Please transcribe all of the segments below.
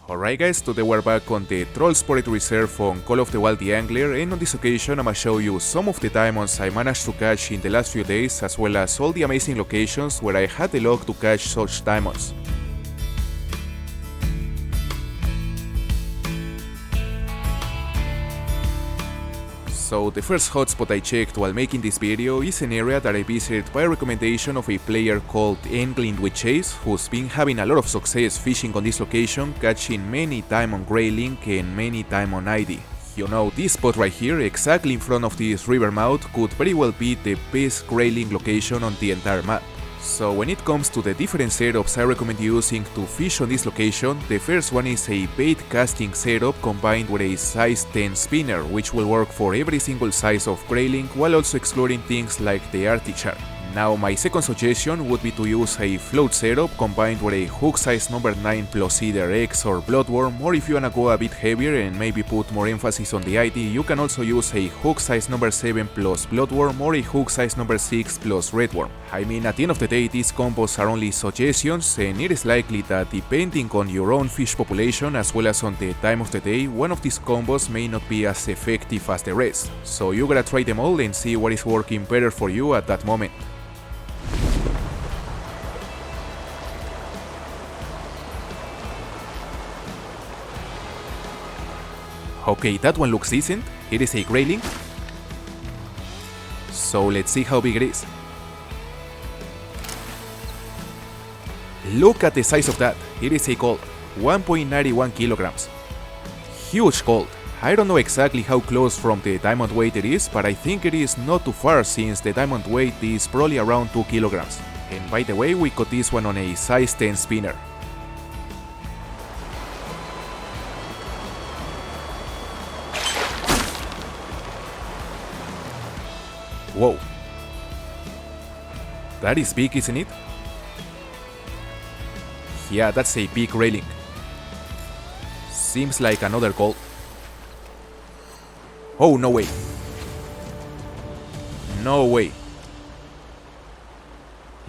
Alright guys, today we're back on the Trollsporet Reserve on Call of the Wild theAngler, and on this occasion I'ma show you some of the diamonds I managed to catch in the last few days, as well as all the amazing locations where I had the luck to catch such diamonds. So the first hotspot I checked while making this video is an area that I visited by recommendation of a player called Angling with Chase, who's been having a lot of success fishing on this location, catching many Diamond Grayling and many Diamond ID. You know, this spot right here, exactly in front of this river mouth, could very well be the best Grayling location on the entire map. So when it comes to the different setups I recommend using to fish on this location, the first one is a bait casting setup combined with a size 10 spinner, which will work for every single size of Grayling while also exploring things like the Arctic Char. Now my second suggestion would be to use a float setup combined with a hook size number 9 plus either X or Bloodworm, or if you wanna go a bit heavier and maybe put more emphasis on the ID, you can also use a hook size number 7 plus Bloodworm or a hook size number 6 plus Redworm. I mean, at the end of the day, these combos are only suggestions, and it is likely that depending on your own fish population as well as on the time of the day, one of these combos may not be as effective as the rest. So you gotta try them all and see what is working better for you at that moment. Okay, that one looks decent. It is a Grayling. So let's see how big it is. Look at the size of that. It is a gold, 1.91 kilograms. Huge gold. I don't know exactly how close from the diamond weight it is, but I think it is not too far since the diamond weight is probably around 2 kilograms. And by the way, we caught this one on a size 10 spinner. Whoa. That is big, isn't it? Yeah, that's a big Grayling. Seems like another gold. Oh, no way. No way.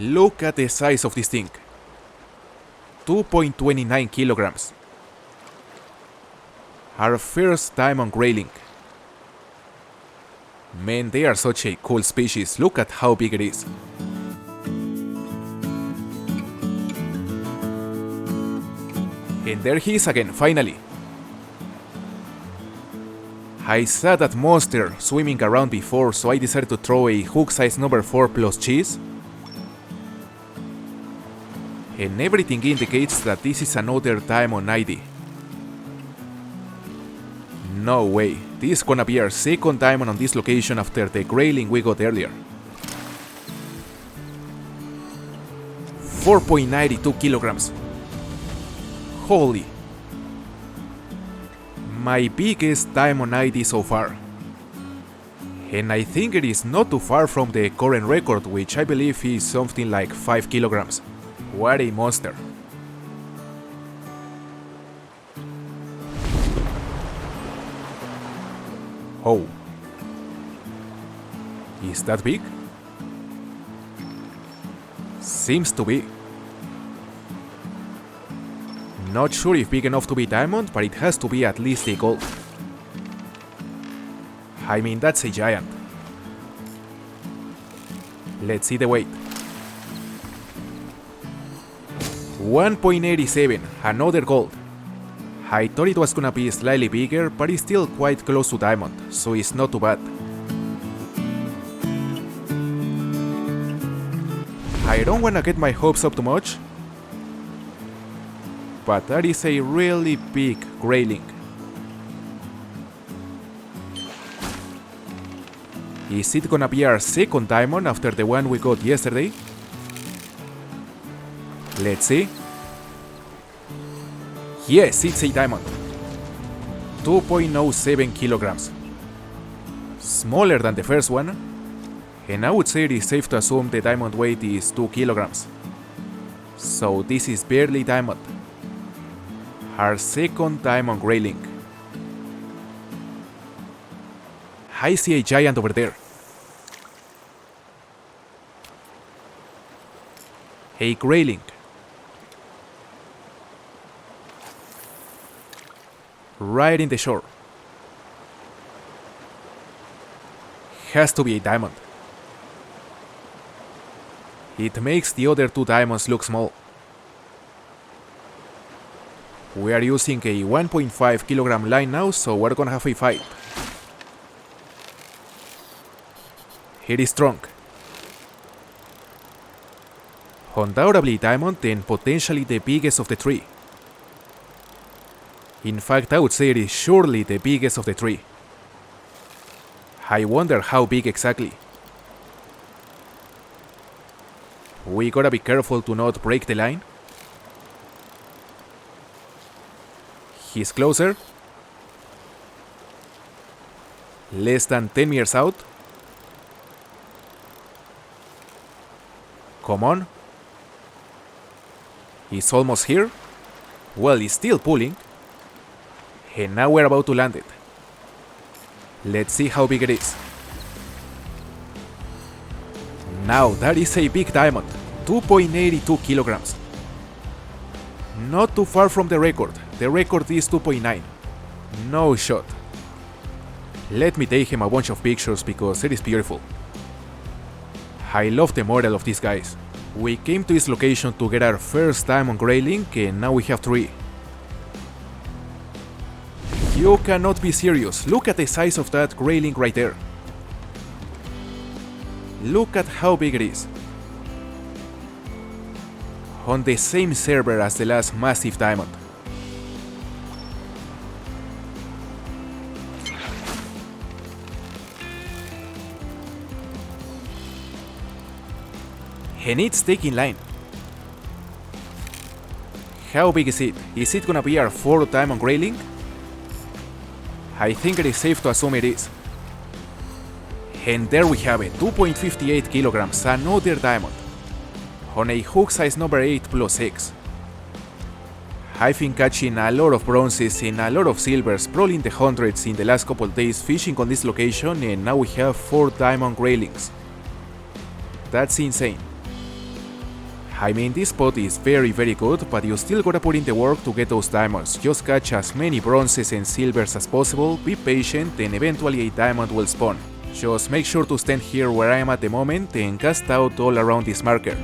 Look at the size of this thing. 2.29 kilograms. Our first Diamond Grayling. Man, they are such a cool species. Look at how big it is. And there he is again, finally. I saw that monster swimming around before, so I decided to throw a hook size number 4 plus cheese. And everything indicates that this is another Diamond ID. No way. This is gonna be our second diamond on this location after the Grayling we got earlier. 4.92 kilograms. Holy. My biggest diamond ID so far. And I think it is not too far from the current record, which I believe is something like 5 kilograms. What a monster. Oh. Is that big? Seems to be. Not sure if big enough to be diamond, but it has to be at least a gold. I mean, that's a giant. Let's see the weight. 1.87, another gold. I thought it was gonna be slightly bigger, but it's still quite close to diamond, so it's not too bad. I don't wanna get my hopes up too much, but that is a really big Grayling. Is it gonna be our second diamond after the one we got yesterday? Let's see. Yes, it's a diamond. 2.07 kilograms. Smaller than the first one, and I would say it is safe to assume the diamond weight is 2 kilograms. So this is barely diamond. Our second Diamond Grayling. I see a giant over there. A Grayling. right in the shore. Has to be a diamond. It makes the other two diamonds look small. We are using a 1.5 kilogram line now, so we're gonna have a fight. It is strong. Undoubtedly diamond and potentially the biggest of the three. In fact, I would say it is surely the biggest of the three. I wonder how big exactly. We gotta be careful to not break the line. He's closer. Less than 10 meters out. Come on. He's almost here. Well, he's still pulling. And now we're about to land it. Let's see how big it is. Now that is a big diamond. 2.82 kilograms. Not too far from the record. The record is 2.9. No shot. Let me take him a bunch of pictures because it is beautiful. I love the model of these guys. We came to this location to get our first Diamond Grayling and now we have 3. You cannot be serious. Look at the size of that Grayling right there. Look at how big it is. On the same server as the last massive diamond. And it's taking line. How big is it? Is it gonna be our 4th Diamond Grayling? I think it is safe to assume it is. And there we have it, 2.58 kilograms, another diamond. On a hook size number 8 plus X. I've been catching a lot of bronzes and a lot of silvers, probably in the hundreds in the last couple days fishing on this location, and now we have 4 Diamond Graylings. That's insane. I mean, this spot is very good, but you still gotta put in the work to get those diamonds. Just catch as many bronzes and silvers as possible, be patient, and eventually a diamond will spawn. Just make sure to stand here where I am at the moment and cast out all around this marker.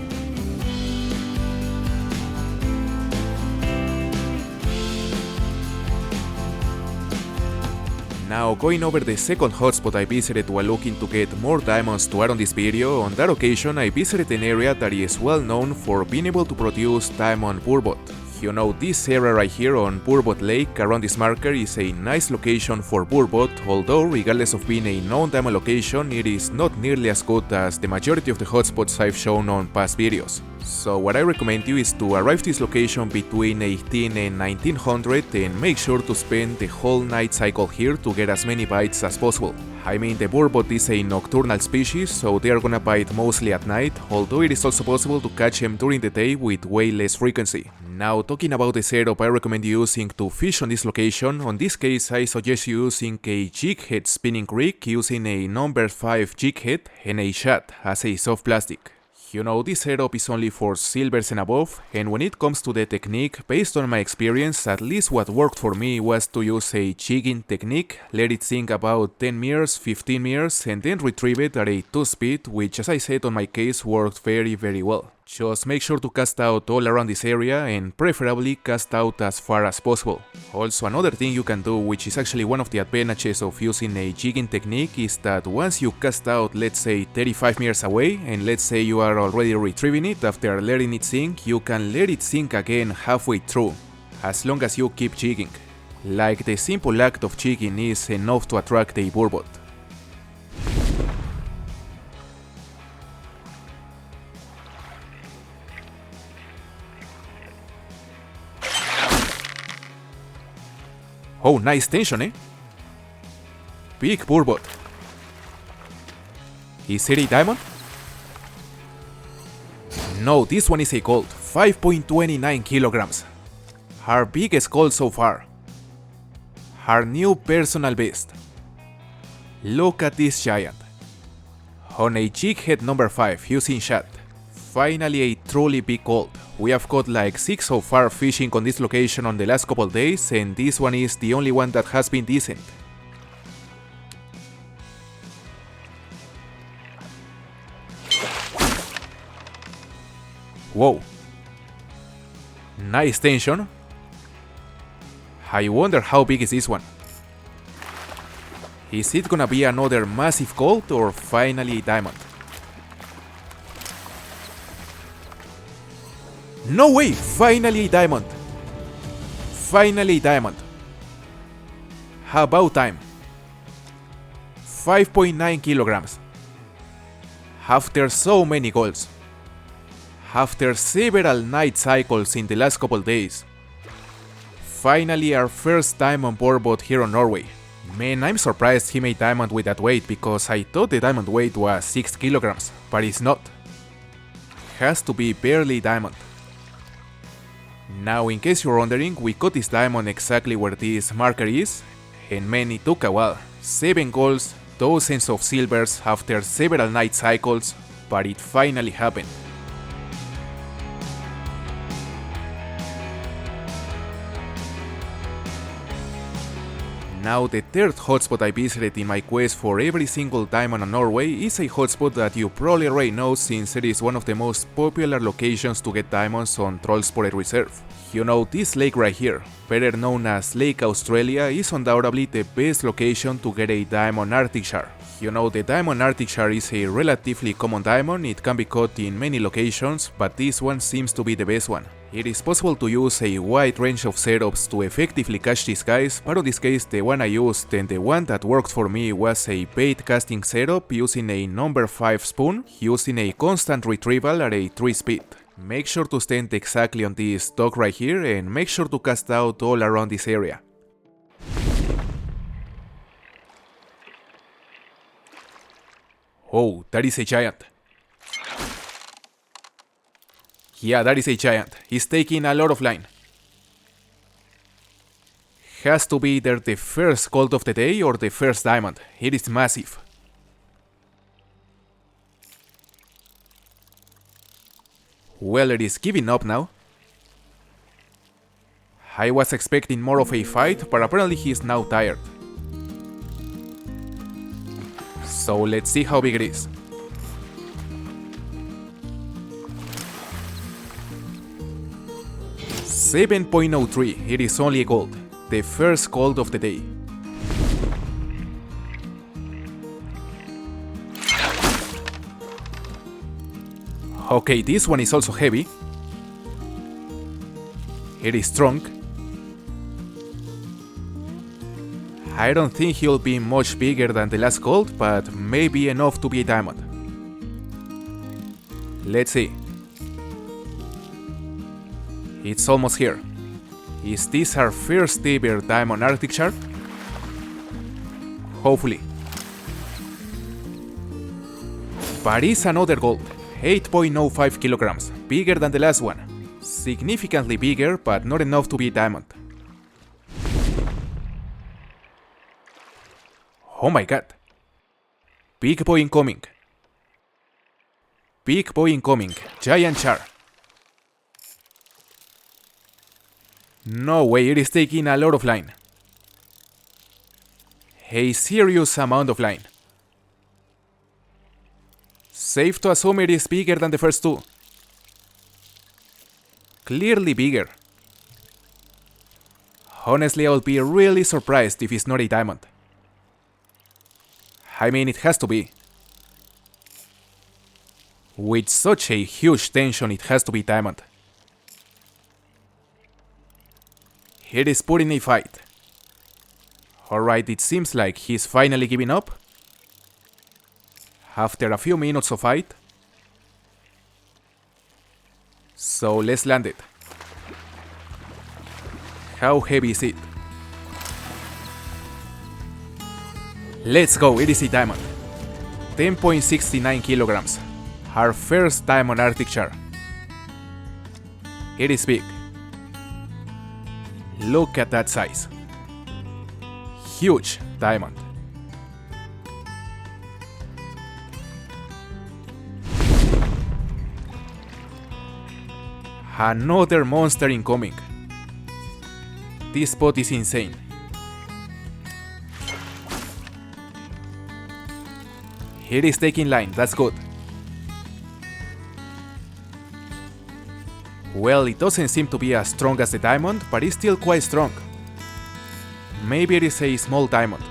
Now, going over the second hotspot I visited while looking to get more diamonds to add on this video, on that occasion I visited an area that is well known for being able to produce diamond burbot. You know, this area right here on Burbot Lake around this marker is a nice location for burbot, although regardless of being a known diamond location, it is not nearly as good as the majority of the hotspots I've shown on past videos. So what I recommend you is to arrive to this location between 18 and 1900 and make sure to spend the whole night cycle here to get as many bites as possible. I mean, the burbot is a nocturnal species, so they are gonna bite mostly at night, although it is also possible to catch them during the day with way less frequency. Now, talking about the setup I recommend you using to fish on this location, on this case I suggest you using a jig head spinning rig using a number 5 jig head and a shad as a soft plastic. You know, this setup is only for silvers and above, and when it comes to the technique, based on my experience, at least what worked for me was to use a jigging technique, let it sink about 10 meters, 15 meters, and then retrieve it at a 2-speed, which as I said on my case worked very well. Just make sure to cast out all around this area and preferably cast out as far as possible. Also, another thing you can do, which is actually one of the advantages of using a jigging technique, is that once you cast out, let's say 35 meters away, and let's say you are already retrieving it after letting it sink, you can let it sink again halfway through, as long as you keep jigging. Like the simple act of jigging is enough to attract a burbot. Oh, nice tension, eh? Big burbot. Is it a diamond? No, this one is a gold. 5.29 kilograms. Our biggest gold so far. Our new personal best. Look at this giant. On a jig head number 5 using shad. Finally a truly big gold. We have got like 6 so far fishing on this location on the last couple days, and this one is the only one that has been decent. Whoa. Nice tension. I wonder how big is this one. Is it gonna be another massive gold or finally a diamond? No way! Finally a diamond! Finally a diamond! How about time? 5.9 kilograms. After so many golds. After several night cycles in the last couple days. Finally our first diamond Burbot here on Norway. Man, I'm surprised he made diamond with that weight because I thought the diamond weight was 6 kilograms, but it's not. Has to be barely diamond. Now in case you're wondering, we got this diamond exactly where this marker is, and man, it took a while. 7 golds, dozens of silvers after several night cycles, but it finally happened. Now the third hotspot I visited in my quest for every single diamond in Norway is a hotspot that you probably already know since it is one of the most popular locations to get diamonds on Trollsporet Reserve. You know, this lake right here, better known as Lake Australia, is undoubtedly the best location to get a diamond Arctic Char. You know, the diamond Arctic Char is a relatively common diamond, it can be caught in many locations, but this one seems to be the best one. It is possible to use a wide range of setups to effectively catch these guys, but in this case the one I used and the one that worked for me was a bait casting setup using a number 5 spoon, using a constant retrieval at a 3 speed. Make sure to stand exactly on this dock right here and make sure to cast out all around this area. Oh, that is a giant. Yeah, that is a giant. He's taking a lot of line. Has to be either the first gold of the day or the first diamond. It is massive. Well, it is giving up now. I was expecting more of a fight, but apparently he is now tired. So let's see how big it is. $7.03, it is only a gold, the first gold of the day. Okay, this one is also heavy. It is strong. I don't think he'll be much bigger than the last gold, but maybe enough to be a diamond. Let's see. It's almost here. Is this our first ever diamond Arctic Char? Hopefully. But it's another gold. 8.05 kilograms, bigger than the last one. Significantly bigger, but not enough to be a diamond. Oh my god. Big boy incoming. Big boy incoming. Giant Char. No way, it is taking a lot of line. A serious amount of line. Safe to assume it is bigger than the first two. Clearly bigger. Honestly, I would be really surprised if it's not a diamond. I mean, it has to be. With such a huge tension, it has to be diamond. It is putting a fight. Alright, it seems like he's finally giving up. After a few minutes of fight. So let's land it. How heavy is it? Let's go, it is a diamond. 10.69 kilograms. Our first diamond Arctic Char. It is big. Look at that size. Huge diamond. Another monster incoming. This spot is insane. It is taking line, that's good. Well, it doesn't seem to be as strong as the diamond, but it's still quite strong. Maybe it is a small diamond.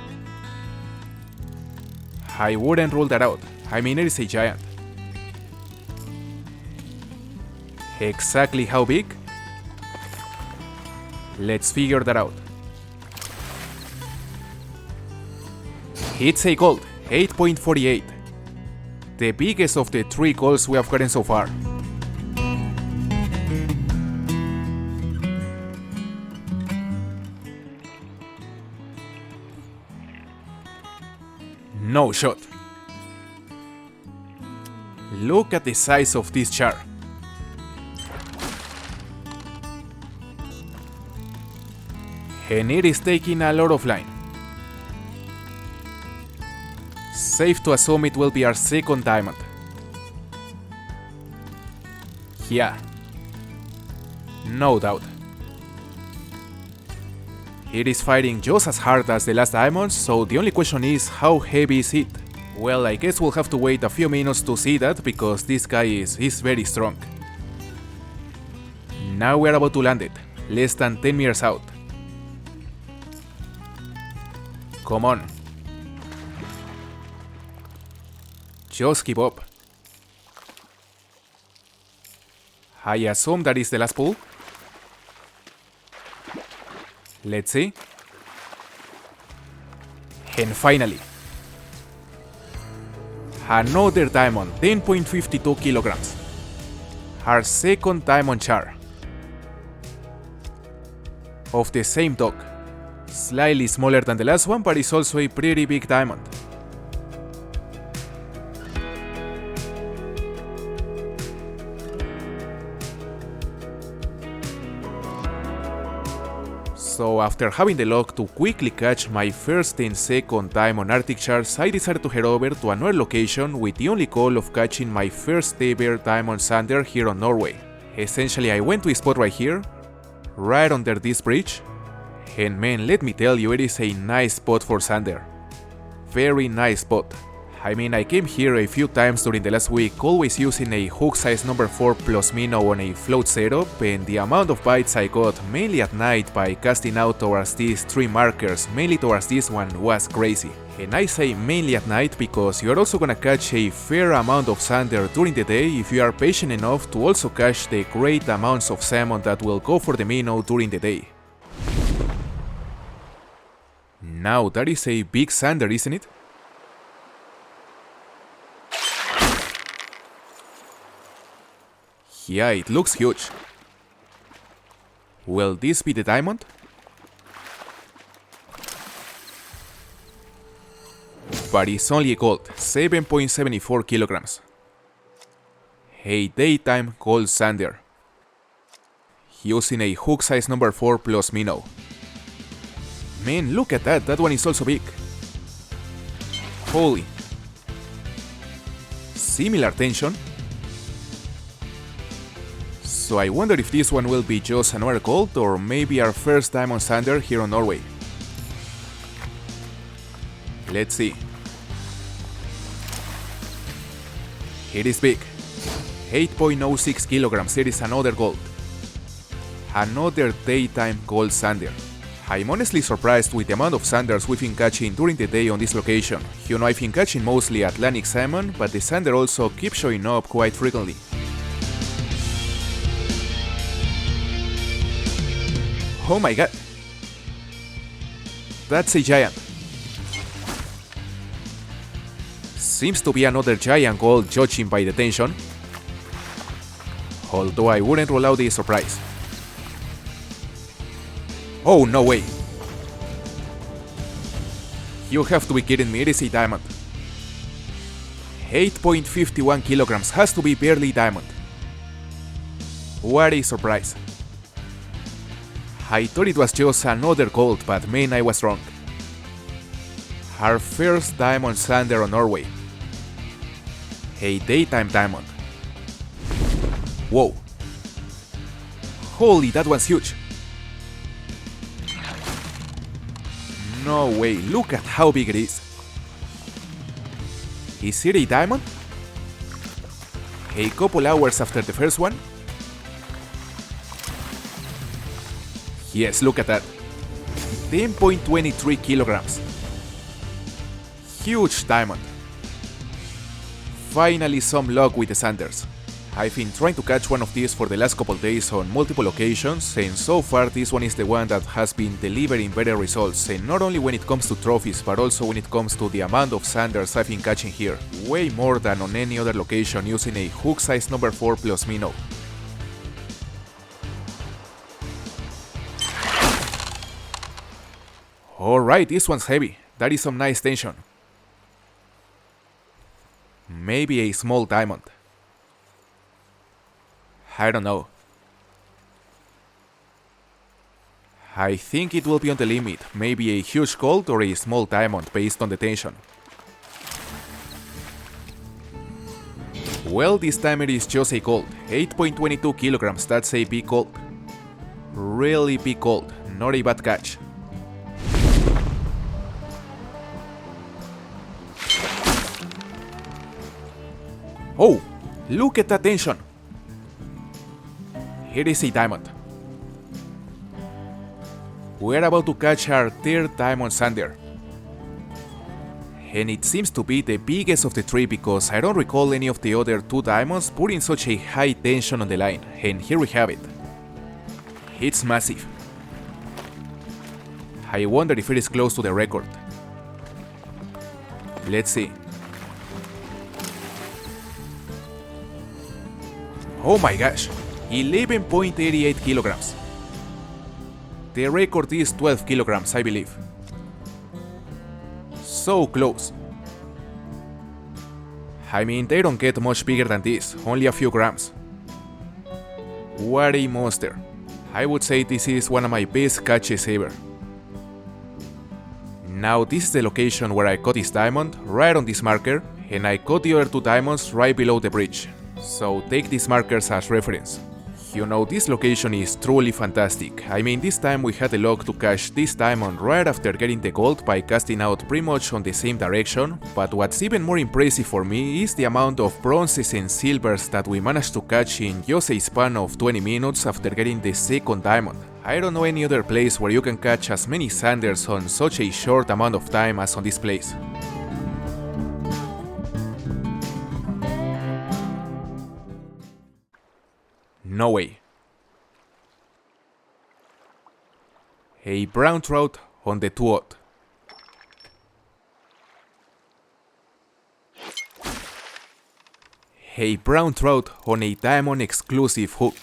I wouldn't rule that out. I mean, it is a giant. Exactly how big? Let's figure that out. It's a gold, 8.48. The biggest of the 3 golds we have gotten so far. No shot. Look at the size of this char. And it is taking a lot of line. Safe to assume it will be our second diamond. Yeah. No doubt. It is fighting just as hard as the last diamond, so the only question is how heavy is it? Well, I guess we'll have to wait a few minutes to see that, because this guy is very strong. Now we're about to land it, less than 10 meters out. Come on. Just keep up. I assume that is the last pull. Let's see. And finally. Another diamond, 10.52 kilograms. Our second diamond char. Of the same dog. Slightly smaller than the last one, but it's also a pretty big diamond. So after having the luck to quickly catch my first and second diamond Arctic chars, I decided to head over to another location with the only goal of catching my first ever diamond Zander here on Norway. Essentially, I went to a spot right here, right under this bridge, and man, let me tell you, it is a nice spot for Zander. Very nice spot. I mean, I came here a few times during the last week, always using a hook size number 4 plus minnow on a float setup, and the amount of bites I got mainly at night by casting out towards these 3 markers, mainly towards this one, was crazy. And I say mainly at night because you are also gonna catch a fair amount of Zander during the day if you are patient enough to also catch the great amounts of salmon that will go for the minnow during the day. Now that is a big Zander, isn't it? Yeah, it looks huge. Will this be the diamond? But it's only a gold, 7.74 kilograms. A daytime gold Zander. Using a hook size number 4 plus minnow. Man, look at that, that one is also big. Holy. Similar tension. So I wonder if this one will be just another gold or maybe our first diamond Zander here on Norway. Let's see. It is big. 8.06 kilograms, it is another gold. Another daytime gold Zander. I'm honestly surprised with the amount of Zanders we've been catching during the day on this location. You know, I've been catching mostly Atlantic salmon, but the Zander also keeps showing up quite frequently. Oh my god! That's a giant. Seems to be another giant gold judging by the tension. Although I wouldn't rule out the surprise. Oh, no way! You have to be kidding me, it is a diamond. 8.51 kilograms, has to be barely diamond. What a surprise. I thought it was just another gold, but man, I was wrong. Our first diamond Zander on Norway. A daytime diamond. Whoa. Holy, that one's huge. No way, look at how big it is. Is it a diamond? A couple hours after the first one? Yes, look at that. 10.23 kilograms. Huge diamond. Finally some luck with the Zanders. I've been trying to catch one of these for the last couple days on multiple occasions, and so far this one is the one that has been delivering better results, and not only when it comes to trophies but also when it comes to the amount of Zanders I've been catching here. Way more than on any other location using a hook size number 4 plus minnow. Alright, this one's heavy. That is some nice tension. Maybe a small diamond. I don't know. I think it will be on the limit, maybe a huge gold or a small diamond based on the tension. Well, this time it is just a gold, 8.22 kilograms, that's a big gold. Really big gold, not a bad catch. Oh, look at that tension! Here is a diamond. We're about to catch our third diamond Zander. And it seems to be the biggest of the three because I don't recall any of the other two diamonds putting such a high tension on the line, and here we have it. It's massive. I wonder if it is close to the record. Let's see. Oh my gosh, 11.88 kilograms. The record is 12 kilograms, I believe. So close. I mean, they don't get much bigger than this, only a few grams. What a monster. I would say this is one of my best catches ever. Now this is the location where I caught this diamond, right on this marker, and I caught the other two diamonds right below the bridge. So take these markers as reference. You know, this location is truly fantastic. I mean, this time we had the luck to catch this diamond right after getting the gold by casting out pretty much on the same direction, but what's even more impressive for me is the amount of bronzes and silvers that we managed to catch in just a span of 20 minutes after getting the second diamond. I don't know any other place where you can catch as many Zanders on such a short amount of time as on this place. No way. A brown trout on the 2/0. A brown trout on a diamond exclusive hook.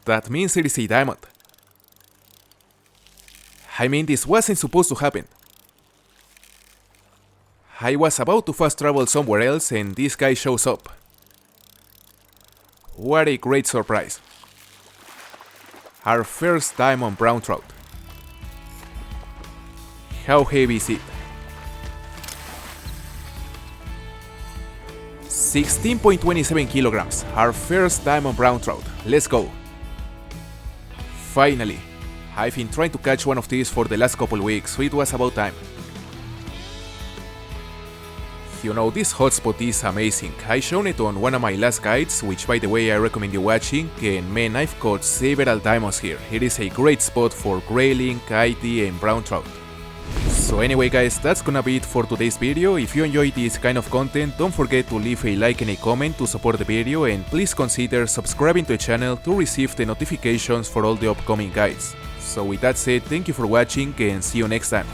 That means it is a diamond. I mean, this wasn't supposed to happen. I was about to fast travel somewhere else and this guy shows up. What a great surprise. Our first diamond brown trout. How heavy is it? 16.27 kilograms. Our first diamond brown trout. Let's go. Finally. I've been trying to catch one of these for the last couple weeks, so it was about time. You know, this hotspot is amazing. I shown it on one of my last guides, which by the way I recommend you watching, and man, I've caught several diamonds here. It is a great spot for grayling, kitey and brown trout. So anyway guys, that's gonna be it for today's video. If you enjoyed this kind of content, don't forget to leave a like and a comment to support the video, and please consider subscribing to the channel to receive the notifications for all the upcoming guides. So with that said, thank you for watching and see you next time.